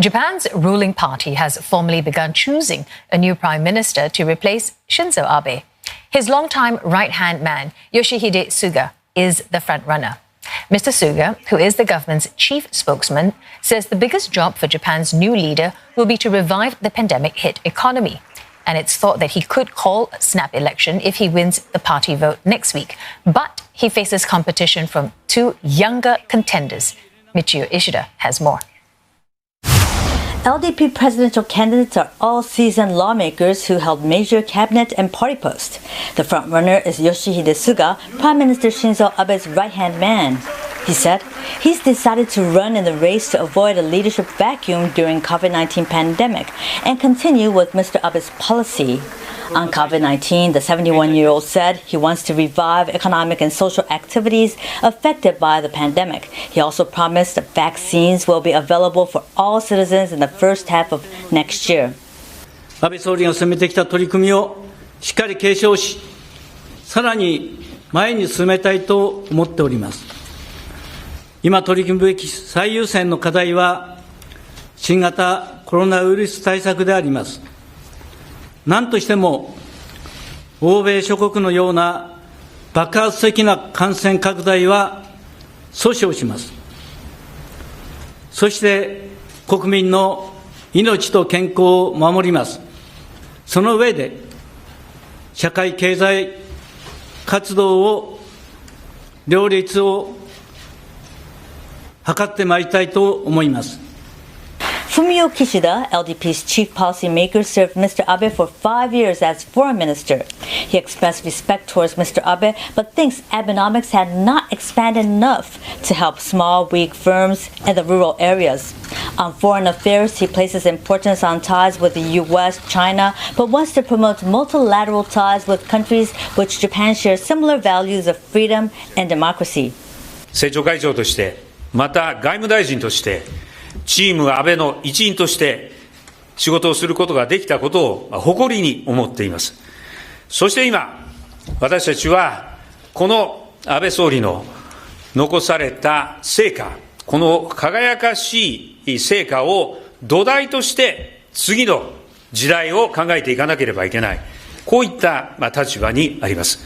Japan's ruling party has formally begun choosing a new prime minister to replace Shinzo Abe. His longtime right-hand man, Yoshihide Suga, is the frontrunner. Mr. Suga, who is the government's chief spokesman, says the biggest job for Japan's new leader will be to revive the pandemic-hit economy. And it's thought that he could call a snap election if he wins the party vote next week. But he faces competition from two younger contenders. Michio Ishida has more. LDP presidential candidates are all seasoned lawmakers who held major cabinet and party posts. The frontrunner is Yoshihide Suga, Prime Minister Shinzo Abe's right-hand man. He said he's decided to run in the race to avoid a leadership vacuum during COVID-19 pandemic and continue with Mr. Abe's policy. On COVID-19, the 71-year-old said he wants to revive economic and social activities affected by the pandemic. He also promised that vaccines will be available for all citizens in the first half of next year. 安倍総理が進めてきた取り組みをしっかり継承し、さらに前に進めたいと思っております。今取り組むべき最優先の課題は新型コロナウイルス対策であります。何としても欧米諸国のような爆発的な感染拡大は阻止をします。そして国民の命と健康を守ります。その上で社会経済活動を両立を図ってまいりたいと思います。Fumio Kishida, LDP's chief policymaker, served Mr. Abe for 5 years as foreign minister. He expressed respect towards Mr. Abe, but thinks Abenomics had not expanded enough to help small, weak firms in the rural areas. On foreign affairs, he places importance on ties with the U.S., China, but wants to promote multilateral ties with countries which Japan shares similar values of freedom and democracy. 政調会長として、また外務大臣として、チーム安倍の一員として仕事をすることができたことを誇りに思っています。そして今、私たちはこの安倍総理の残された成果、この輝かしい成果を土台として次の時代を考えていかなければいけない。こういった立場にあります。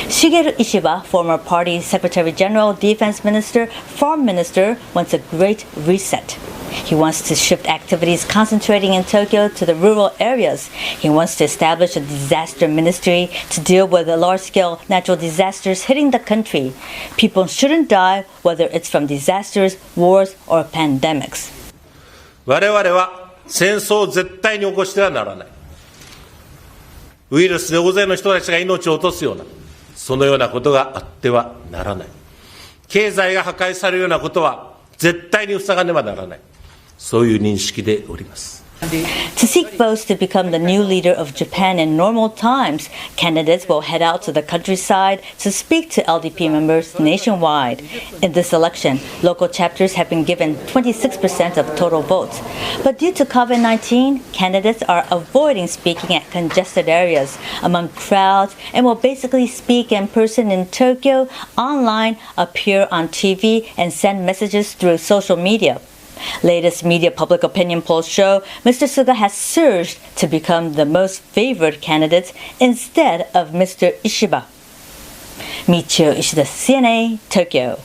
Shigeru Ishiba, former party secretary general, defense minister, foreign minister, wants a great reset. He wants to shift activities concentrating in Tokyo to the rural areas. He wants to establish a disaster ministry to deal with the large-scale natural disasters hitting the country. People shouldn't die, whether it's from disasters, wars, or pandemics. 我々は戦争を絶対に起こしてはならない。ウイルスで大勢の人たちが命を落とすような、そのようなことがあってはならない。経済が破壊されるようなことは絶対に防がねばならない。そういう認識でおります。To seek votes to become the new leader of Japan in normal times, candidates will head out to the countryside to speak to LDP members nationwide. In this election, local chapters have been given 26% of total votes. But due to COVID-19, candidates are avoiding speaking at congested areas among crowds and will basically speak in person in Tokyo, online, appear on TV, and send messages through social media. Latest media public opinion polls show Mr. Suga has surged to become the most favored candidate instead of Mr. Ishiba. Michio Ishida, CNA, Tokyo.